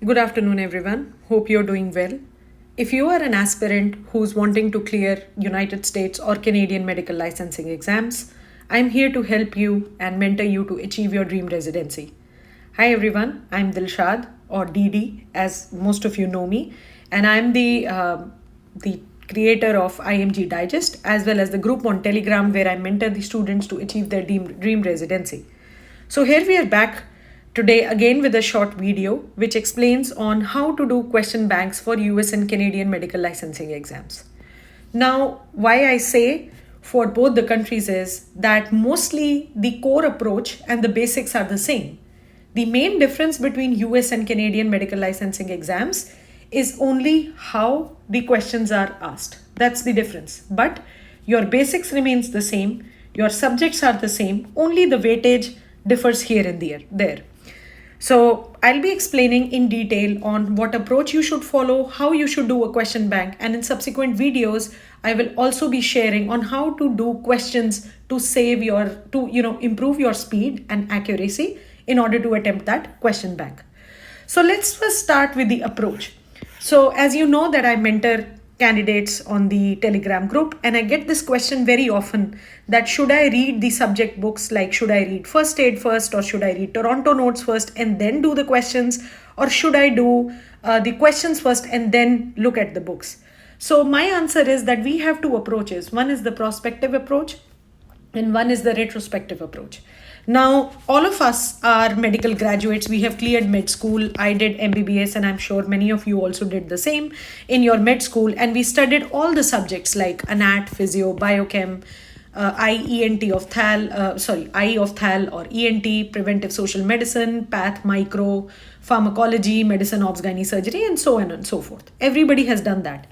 Good afternoon, everyone. Hope you're doing well. If you are an aspirant who's wanting to clear United States or Canadian medical licensing exams, I'm here to help you and mentor you to achieve your dream residency. Hi, everyone. I'm Dilshad, or DD, as most of you know me, and I'm the creator of IMG Digest as well as the group on Telegram where I mentor the students to achieve their dream residency. So here we are back today again with a short video which explains on how to do question banks for US and Canadian medical licensing exams. Now, why I say for both the countries is that mostly the core approach and the basics are the same. The main difference between US and Canadian medical licensing exams is only how the questions are asked. That's the difference. But your basics remains the same, your subjects are the same, only the weightage differs here and there. So I'll be explaining in detail on what approach you should follow, how you should do a question bank, and in subsequent videos, I will also be sharing on how to do questions to improve your speed and accuracy in order to attempt that question bank. So let's first start with the approach. So as you know that I mentor candidates on the Telegram group, and I get this question very often that should I read the subject books, like should I read first aid first, or should I read Toronto notes first and then do the questions, or should I do the questions first and then look at the books? So my answer is that we have two approaches. One is the prospective approach and one is the retrospective approach. Now, all of us are medical graduates. We have cleared med school. I did MBBS, and I'm sure many of you also did the same in your med school. And we studied all the subjects like anat, physio, biochem, IE of Thal or ENT, preventive social medicine, path, micro, pharmacology, medicine, obs, gynae surgery, and so on and so forth. Everybody has done that.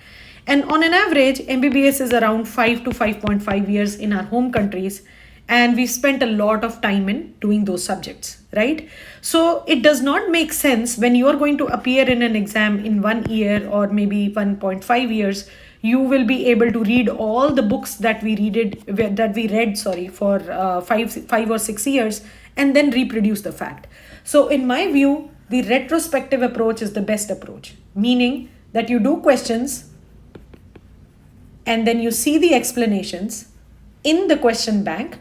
And on an average, MBBS is around 5 to 5.5 years in our home countries. And we spent a lot of time in doing those subjects, right? So it does not make sense when you are going to appear in an exam in 1 year or maybe 1.5 years, you will be able to read all the books that we read for 5 or 6 years and then reproduce the fact. So in my view, the retrospective approach is the best approach, meaning that you do questions and then you see the explanations in the question bank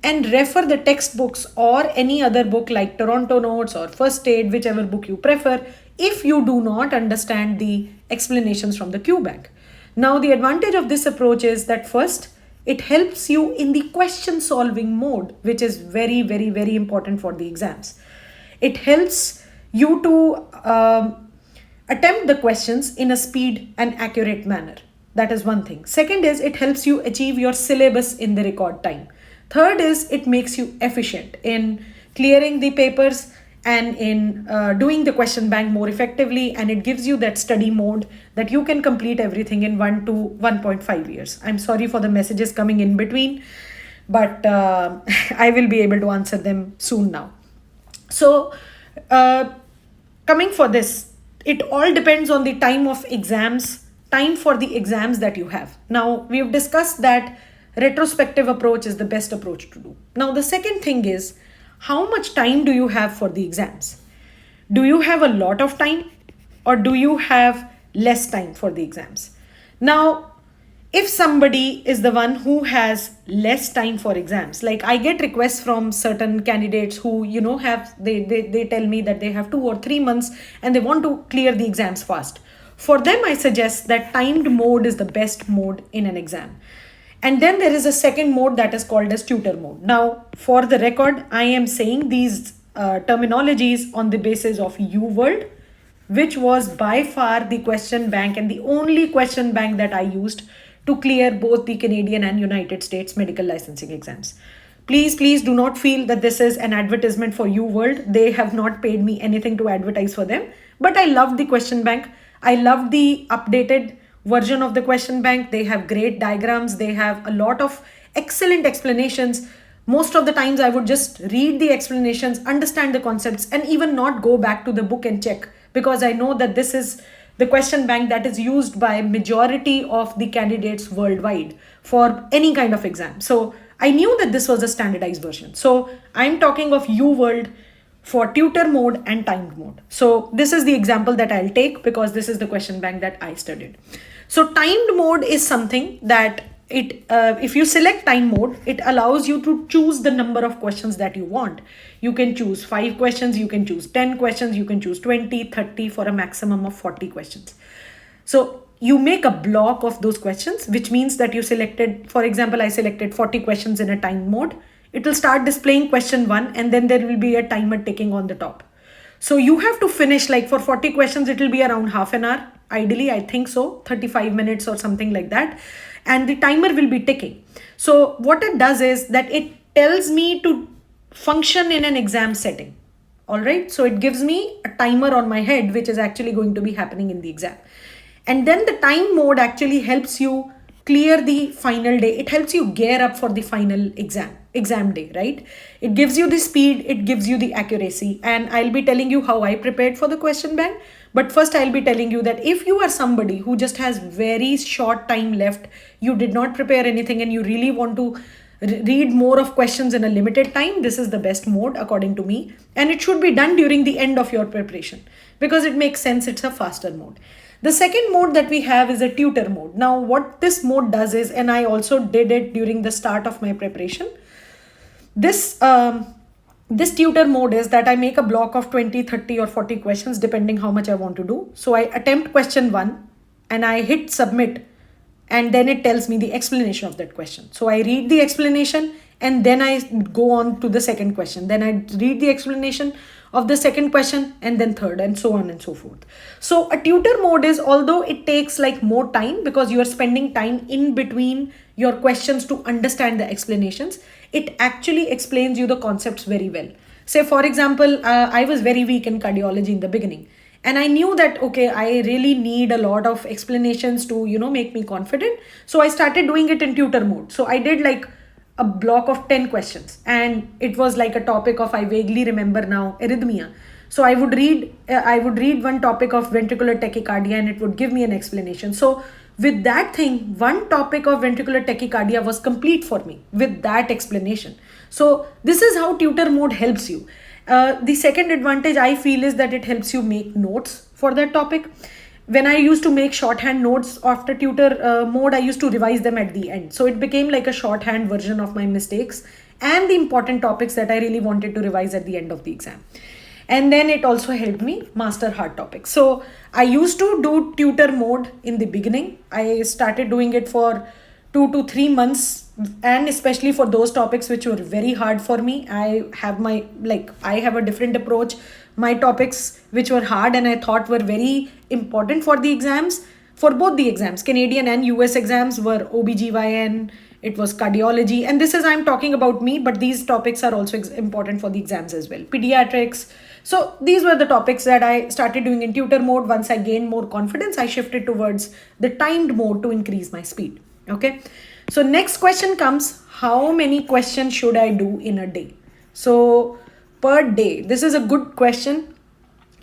and refer the textbooks or any other book like Toronto Notes or First Aid, whichever book you prefer, if you do not understand the explanations from the QBank. Now, the advantage of this approach is that first, it helps you in the question solving mode, which is very, very, very important for the exams. It helps you to attempt the questions in a speed and accurate manner. That is one thing. Second is it helps you achieve your syllabus in the record time. Third is it makes you efficient in clearing the papers and in doing the question bank more effectively, and it gives you that study mode that you can complete everything in 1 to 1.5 years. I'm sorry for the messages coming in between, but I will be able to answer them soon now. So coming for this, it all depends on the time for the exams that you have. Now, we've discussed that retrospective approach is the best approach to do. Now, the second thing is, how much time do you have for the exams? Do you have a lot of time or do you have less time for the exams? Now, if somebody is the one who has less time for exams, like I get requests from certain candidates who, they tell me that they have 2 or 3 months and they want to clear the exams fast. For them, I suggest that timed mode is the best mode in an exam. And then there is a second mode that is called as tutor mode. Now, for the record, I am saying these terminologies on the basis of UWorld, which was by far the question bank and the only question bank that I used to clear both the Canadian and United States medical licensing exams. Please do not feel that this is an advertisement for UWorld. They have not paid me anything to advertise for them. But I love the question bank. I love the updated version of the question bank. They have great diagrams. They have a lot of excellent explanations. Most of the times I would just read the explanations, understand the concepts, and even not go back to the book and check, because I know that this is the question bank that is used by majority of the candidates worldwide for any kind of exam. So I knew that this was a standardized version. So I'm talking of UWorld for tutor mode and timed mode. So this is the example that I'll take because this is the question bank that I studied. So timed mode is something that if you select time mode, it allows you to choose the number of questions that you want. You can choose 5 questions, you can choose 10 questions, you can choose 20, 30 for a maximum of 40 questions. So you make a block of those questions, which means that you selected, for example, I selected 40 questions in a time mode. It will start displaying question 1 and then there will be a timer ticking on the top. So you have to finish, like for 40 questions, it will be around half an hour. Ideally, I think so, 35 minutes or something like that. And the timer will be ticking. So what it does is that it tells me to function in an exam setting. All right. So it gives me a timer on my head, which is actually going to be happening in the exam. And then the time mode actually helps you clear the final day. It helps you gear up for the final exam day, right? It gives you the speed, it gives you the accuracy. And I'll be telling you how I prepared for the question bank. But first I'll be telling you that if you are somebody who just has very short time left, you did not prepare anything and you really want to read more of questions in a limited time, this is the best mode according to me. And it should be done during the end of your preparation because it makes sense. It's a faster mode. The second mode that we have is a tutor mode. Now, what this mode does is, and I also did it during the start of my preparation, this tutor mode is that I make a block of 20, 30 or 40 questions depending how much I want to do. So I attempt question 1 and I hit submit and then it tells me the explanation of that question. So I read the explanation and then I go on to the second question. Then I read the explanation of the second question and then third and so on and so forth. So a tutor mode is, although it takes like more time because you are spending time in between your questions to understand the explanations, it actually explains you the concepts very well. Say for example, I was very weak in cardiology in the beginning. And I knew that, okay, I really need a lot of explanations to, make me confident. So I started doing it in tutor mode. So I did like a block of 10 questions and it was like a topic of, I vaguely remember now, arrhythmia. So I would read one topic of ventricular tachycardia and it would give me an explanation. So with that thing, one topic of ventricular tachycardia was complete for me with that explanation. So this is how tutor mode helps you. The second advantage I feel is that it helps you make notes for that topic. When I used to make shorthand notes after tutor mode, I used to revise them at the end. So it became like a shorthand version of my mistakes and the important topics that I really wanted to revise at the end of the exam. And then it also helped me master hard topics. So I used to do tutor mode in the beginning. I started doing it for 2 to 3 months, and especially for those topics which were very hard for me. I have a different approach. My topics which were hard and I thought were very important for the exams, for both the exams, Canadian and US exams, were OBGYN, it was cardiology, and this is, I'm talking about me, but these topics are also important for the exams as well. Pediatrics. So these were the topics that I started doing in tutor mode. Once I gained more confidence, I shifted towards the timed mode to increase my speed. Okay. So next question comes, how many questions should I do in a day? So per day, this is a good question.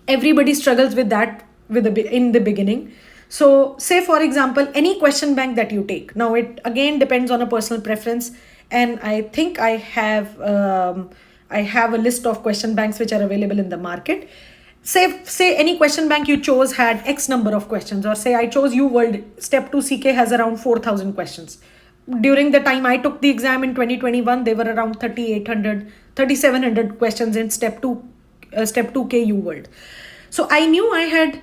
Everybody struggles with that in the beginning. So say for example, any question bank that you take. Now it again depends on a personal preference. And I think I have a list of question banks which are available in the market. Say any question bank you chose had X number of questions, or say I chose UWorld, step 2 CK has around 4,000 questions. During the time I took the exam in 2021, they were around 3,800, 3,700 questions in step 2K UWorld. So I knew I had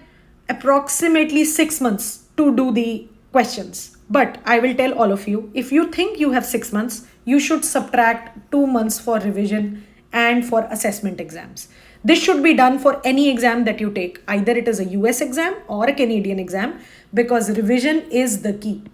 approximately 6 months to do the questions. But I will tell all of you, if you think you have 6 months, you should subtract 2 months for revision and for assessment exams. This should be done for any exam that you take. Either it is a US exam or a Canadian exam, because revision is the key.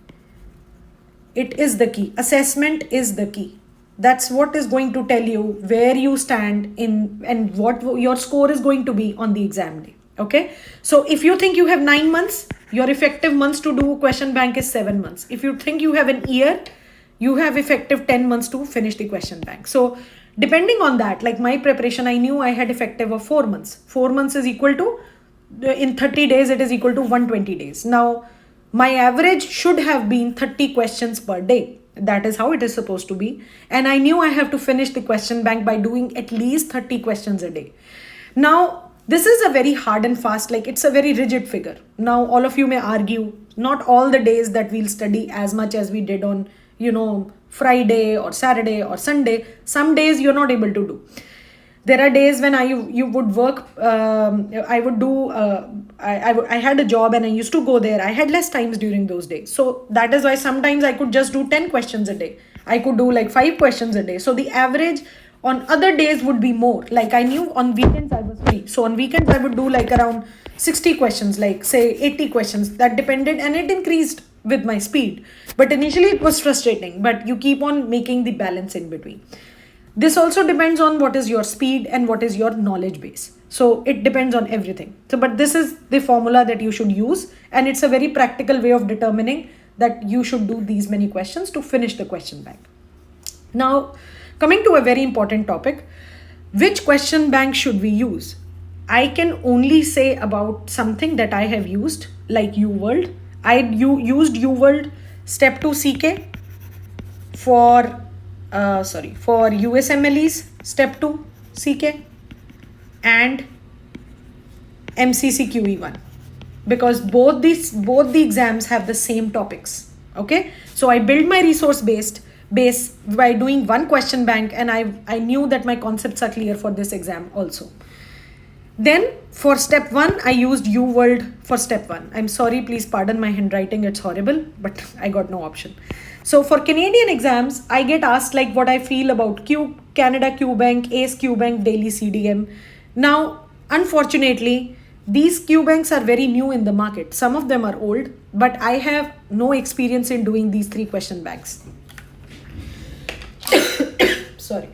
It is the key. Assessment is the key. That's what is going to tell you where you stand in and what your score is going to be on the exam day. Okay. So if you think you have 9 months, your effective months to do question bank is 7 months. If you think you have an year, you have effective 10 months to finish the question bank. So depending on that, like my preparation, I knew I had effective of 4 months. 4 months is equal to, in 30 days, it is equal to 120 days. Now, my average should have been 30 questions per day. That is how it is supposed to be. And I knew I have to finish the question bank by doing at least 30 questions a day. Now, this is a very hard and fast, like it's a very rigid figure. Now, all of you may argue, not all the days that we'll study as much as we did on, Friday or Saturday or Sunday. Some days you're not able to do. There are days when you would work. I would do. I had a job and I used to go there. I had less times during those days, so that is why sometimes I could just do 10 questions a day. I could do like 5 questions a day. So the average on other days would be more. Like I knew on weekends I was free, so on weekends I would do like around 60 questions, like say 80 questions. That depended, and it increased with my speed. But initially it was frustrating. But you keep on making the balance in between. This also depends on what is your speed and what is your knowledge base. So it depends on everything. So, but this is the formula that you should use, and it's a very practical way of determining that you should do these many questions to finish the question bank. Now, coming to a very important topic, which question bank should we use? I can only say about something that I have used, like UWorld. Used UWorld Step 2 CK for USMLEs Step 2 CK and MCC QE1, because both the exams have the same topics. Okay, so I built my resource base by doing one question bank, and I knew that my concepts are clear for this exam also. Then for step 1, I used UWorld for step 1. I'm sorry, please pardon my handwriting, it's horrible, but I got no option. So for Canadian exams, I get asked like what I feel about Canada QBank, ACE QBank, Daily CDM. Now, unfortunately, these QBanks are very new in the market. Some of them are old, but I have no experience in doing these 3 question banks. Sorry.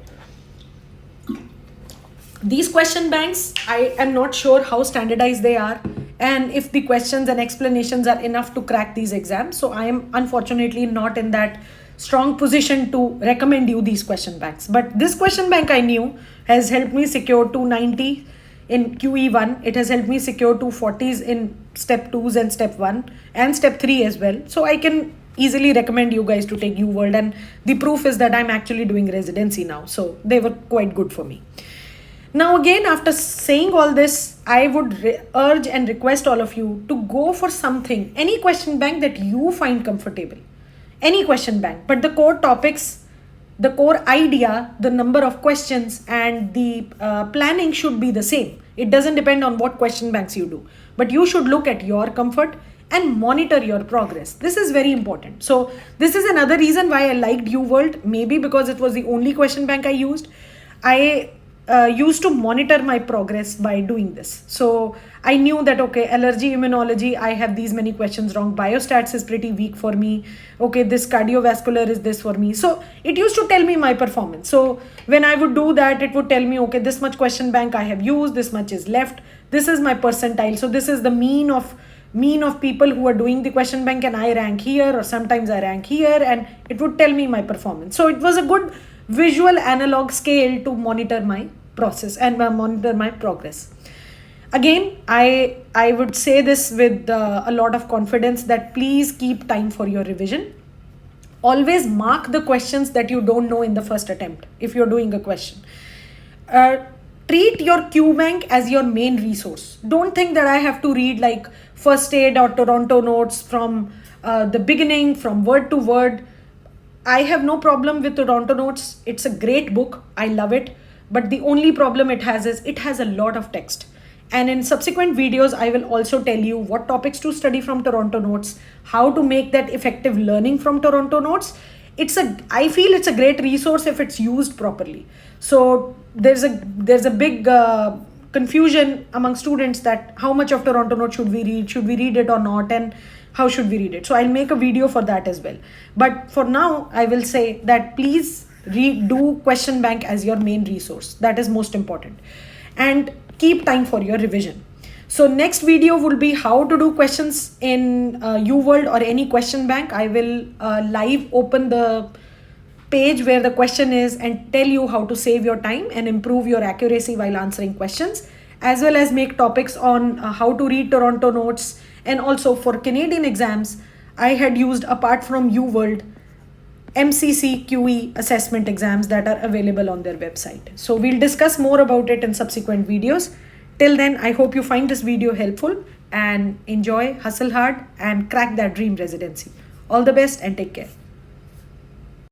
These question banks, I am not sure how standardized they are and if the questions and explanations are enough to crack these exams. So I am unfortunately not in that strong position to recommend you these question banks. But this question bank I knew has helped me secure 290 in QE1. It has helped me secure 240s in step 2s and step 1 and step 3 as well. So I can easily recommend you guys to take UWorld, and the proof is that I'm actually doing residency now. So they were quite good for me. Now again, after saying all this, I would urge and request all of you to go for something, any question bank that you find comfortable. Any question bank, but the core topics, the core idea, the number of questions and the planning should be the same. It doesn't depend on what question banks you do, but you should look at your comfort and monitor your progress. This is very important. So this is another reason why I liked UWorld, maybe because it was the only question bank I used. I used to monitor my progress by doing this. So I knew that, okay, allergy, immunology, I have these many questions wrong. Biostats is pretty weak for me. Okay, this cardiovascular is this for me. So it used to tell me my performance. So when I would do that, it would tell me, okay, this much question bank I have used, this much is left. This is my percentile. So this is the mean of people who are doing the question bank, and I rank here, or sometimes I rank here, and it would tell me my performance. So it was a good visual analog scale to monitor my process and monitor my progress. Again, I would say this with a lot of confidence that please keep time for your revision. Always mark the questions that you don't know in the first attempt if you're doing a question. Treat your QBank as your main resource. Don't think that I have to read like first aid or Toronto notes from the beginning, from word to word. I have no problem with Toronto notes. It's a great book. I love it. But the only problem it has is it has a lot of text. And in subsequent videos, I will also tell you what topics to study from Toronto notes, how to make that effective learning from Toronto notes. I feel it's a great resource if it's used properly. So there's a big confusion among students that how much of Toronto notes should we read it or not, and how should we read it. So I'll make a video for that as well. But for now, I will say that please do question bank as your main resource. That is most important. And keep time for your revision. So next video will be how to do questions in UWorld or any question bank. I will live open the page where the question is and tell you how to save your time and improve your accuracy while answering questions, as well as make topics on how to read Toronto notes. And also for Canadian exams, I had used, apart from UWorld, MCC QE assessment exams that are available on their website. So we'll discuss more about it in subsequent videos. Till then, I hope you find this video helpful and enjoy, hustle hard, and crack that dream residency. All the best and take care.